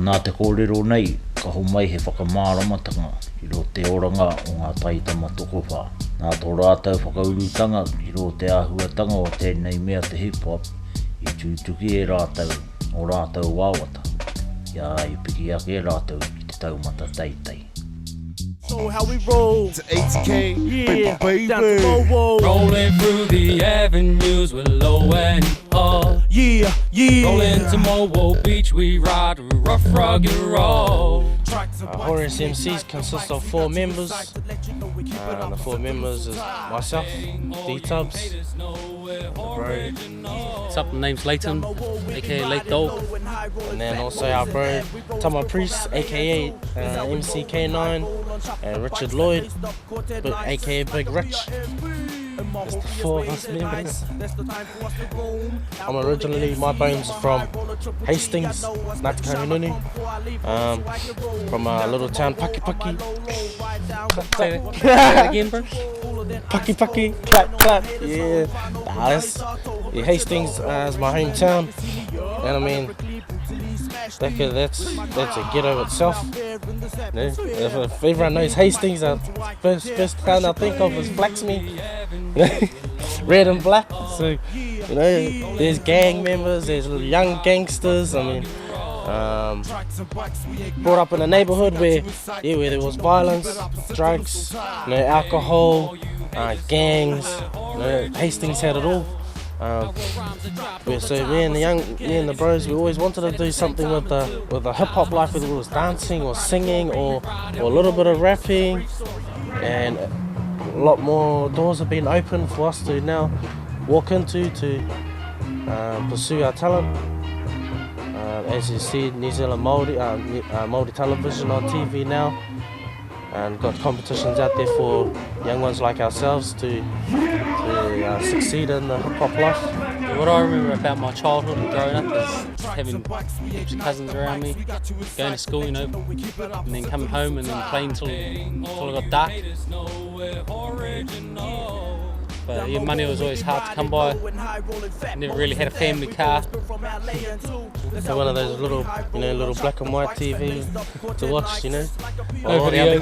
Nā te kōrero nei, ka ho mai he whakamāramatanga i ro te oranga o ngā taitama tokowha. Nā tō rātau whakaurutanga i ro te āhuatanga o tēnei mea te hip-hop i tūtuki e rātau o rātau wāwata. Ia i piki ake e rātau i te taumata teitei. So how we roll to 80K, yeah, baby. Rolling through the avenues with low and hard. Yeah, yeah. Rolling to Mobile Beach, we ride a rough, rugged road. Horius MCs consists of 4 members. The 4 members is myself, D-Tubs, What's up, name's Leighton, aka Late Dog. and then also our bro Tama Priest, aka MCK9, and Richard Lloyd, aka Big Rich. That's the 4 of us members. I'm originally, my bones are from Hastings, Ngāti Kahungunu, from a little town, Pakipaki. Say that again, bro. Pakipaki, clap, clap, yeah. Yeah, Hastings is my hometown, and I mean, that's a ghetto itself. You know, if everyone knows Hastings, the first town I think of is Blacksmith. Red and black. So, you know, there's gang members, there's young gangsters. I mean, brought up in a neighborhood where there was violence, drugs, you know, alcohol, gangs. You know, Hastings had it all. So me and the bros, we always wanted to do something with the hip hop life, whether it was dancing or singing or a little bit of rapping, and a lot more doors have been opened for us to now walk into to pursue our talent. As you see, New Zealand Māori television on TV now, and got competitions out there for young ones like ourselves to succeed in the hip hop life. What I remember about my childhood and growing up is having heaps of cousins around me, going to school, you know, and then coming home and then playing till it got dark. But yeah, money was always hard to come by. Never really had a family car. So one of those little black and white TV to watch, you know. No video.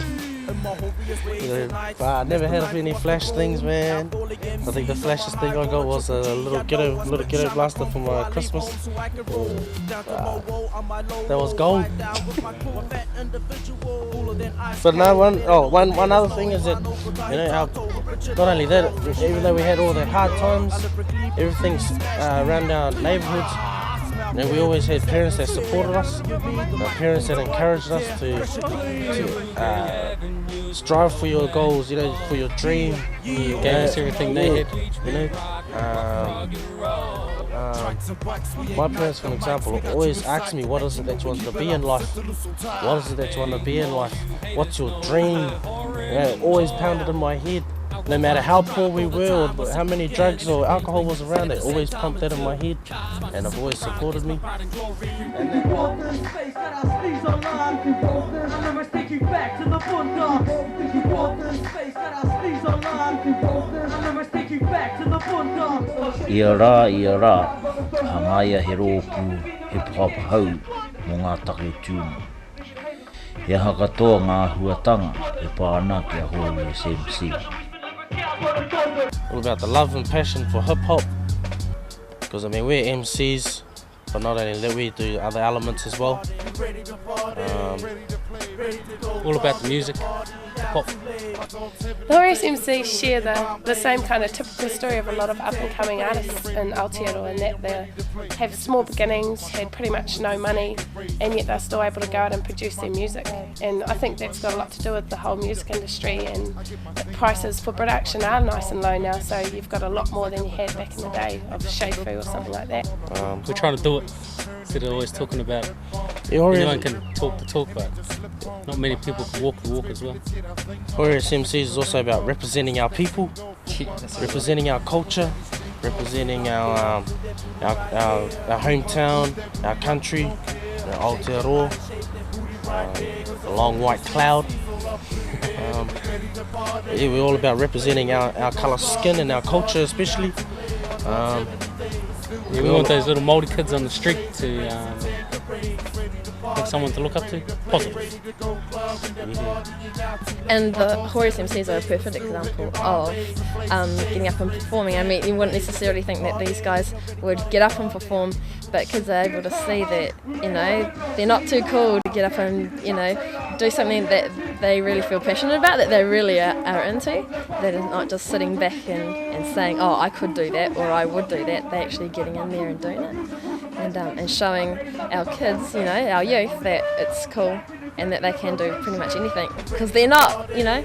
But I never had any flash things, man. I think the flashiest thing I got was a little ghetto blaster for my Christmas. That was gold. But now one other thing is that, you know, not only that, even though we had all the hard times, everything's around our neighbourhoods. You know, we always had parents that supported us, parents that encouraged us to strive for your goals, you know, for your dream. Gave us everything they had. You know, my parents, for example, always ask me, what is it that you want to be in life? What is it that you want to be in life? What's your dream? You know, always pounded in my head. No matter how poor we were or how many drugs or alcohol was around, they always pumped that in my head, and have always supported me. Ia rā, hangaia he rōpū hip-hop hau mō ngā take tūmu. He hakatoa ngā huatanga e pāna ki a Horius MC. All about the love and passion for hip hop, because I mean we're MCs, but not only that, we do other elements as well. All about the music, hip-hop. The Horius MCs share the same kind of typical story of a lot of up-and-coming artists in Aotearoa, in that they have small beginnings, had pretty much no money, and yet they're still able to go out and produce their music. And I think that's got a lot to do with the whole music industry, and the prices for production are nice and low now, so you've got a lot more than you had back in the day of Shafu or something like that. We're trying to do it instead of always talking about it. Anyone can talk the talk, but not many people can walk the walk as well. Horius MCs is also about representing our people, representing our culture, representing our hometown, our country, Aotearoa, the long white cloud. Yeah, we're all about representing our colour skin and our culture especially. Yeah, we want those little Māori kids on the street to have someone to look up to. Positive. And the Horius MCs are a perfect example of getting up and performing. I mean, you wouldn't necessarily think that these guys would get up and perform, but kids are able to see that, you know, they're not too cool to get up and, you know, do something that they really feel passionate about, that they really are into. That is not just sitting back and saying, oh, I could do that or I would do that. They're actually getting in there and doing it. And showing our kids, you know, our youth, that it's cool and that they can do pretty much anything. Because they're not, you know,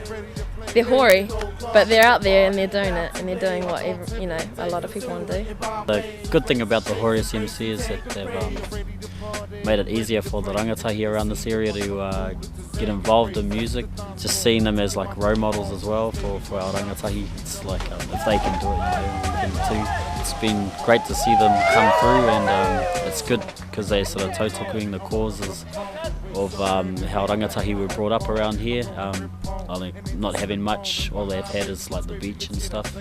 they're hoary, but they're out there and they're doing it, and they're doing what, you know, a lot of people want to do. The good thing about the Horius MC is that they've made it easier for the rangatahi around this area to get involved in music. Just seeing them as like role models as well for our rangatahi. It's like if they can do it, you know, we can too. It's been great to see them come through, and it's good because they're sort of tautakuing the causes of how rangatahi were brought up around here. Not having much, all they've had is like the beach and stuff,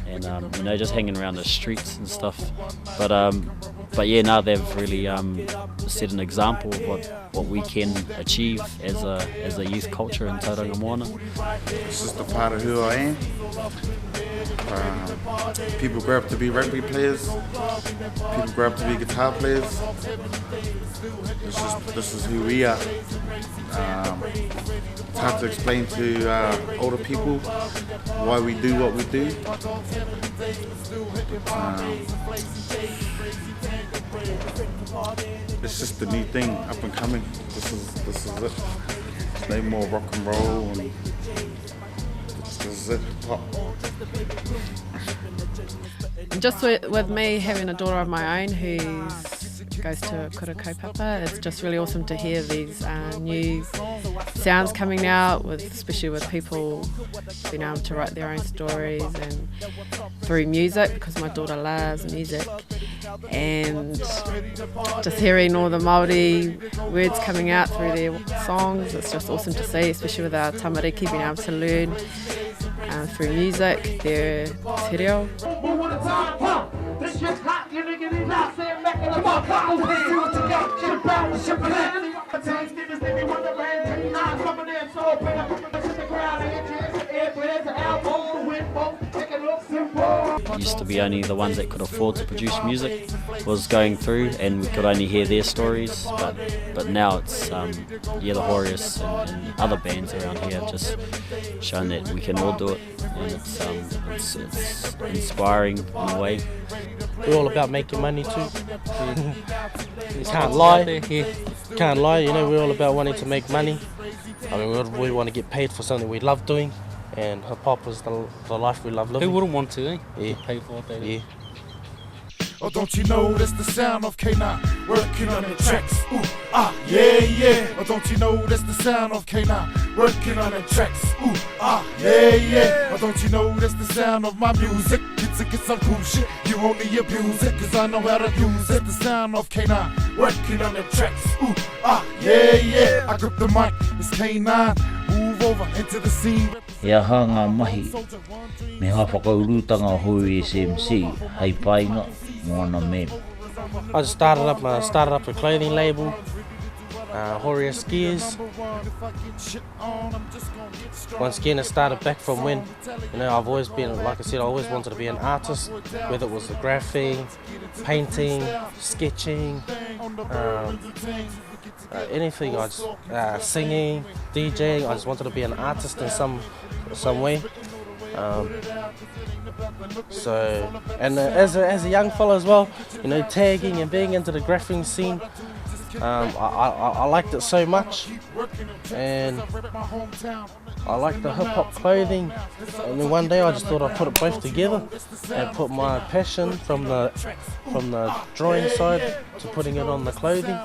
and you know, just hanging around the streets and stuff. But yeah, now they've really set an example of what we can achieve as a youth culture in Tauranga Moana. It's just a part of who I am. People grow up to be rugby players. People grow up to be guitar players. This is who we are. It's hard to explain to older people why we do what we do. It's just the new thing, up and coming. This is it. There's no more rock and roll, and this is it. Pop. Just with me having a daughter of my own who goes to kura kaupapa, it's just really awesome to hear these new sounds coming out, especially with people being able to write their own stories and through music, because my daughter loves music. And just hearing all the Māori words coming out through their songs, it's just awesome to see, especially with our tamariki being able to learn through music their te reo. Used to be only the ones that could afford to produce music was going through, and we could only hear their stories. But now it's the Horius and other bands around here have just shown that we can all do it, and it's inspiring in a way. We're all about making money too. You can't lie. Can't lie. You know, we're all about wanting to make money. I mean, we want to get paid for something we love doing. And hip hop is the life we love living. Who wouldn't want to, eh? Yeah. Get paid for what they do. Yeah. Oh, don't you know that's the sound of K9 working on the tracks? Ooh, ah, yeah, yeah. Oh, don't you know that's the sound of K9 working on the tracks? Ooh, ah, yeah, yeah. Oh, don't you know that's the sound of my music? It's some cool shit. You only abuse it, cause I know how to use it. The sound of K9 working on the tracks. Ooh, ah, yeah, yeah. I grip the mic, it's K9. Move over into the scene. Ia hanga mahi, me ha whakaurutanga Horius MC, hei painga, moana mem. I just started up a clothing label, Horius Gears. Once again, it started back from when, you know, I've always been, like I said, I always wanted to be an artist, whether it was the graphing, painting, sketching, anything. I just singing, DJing. I just wanted to be an artist in some way. So, and as a young fella as well, you know, tagging and being into the graphing scene, I liked it so much, and I liked the hip hop clothing. And then one day I just thought I'd put it both together and put my passion from the drawing side to putting it on the clothing.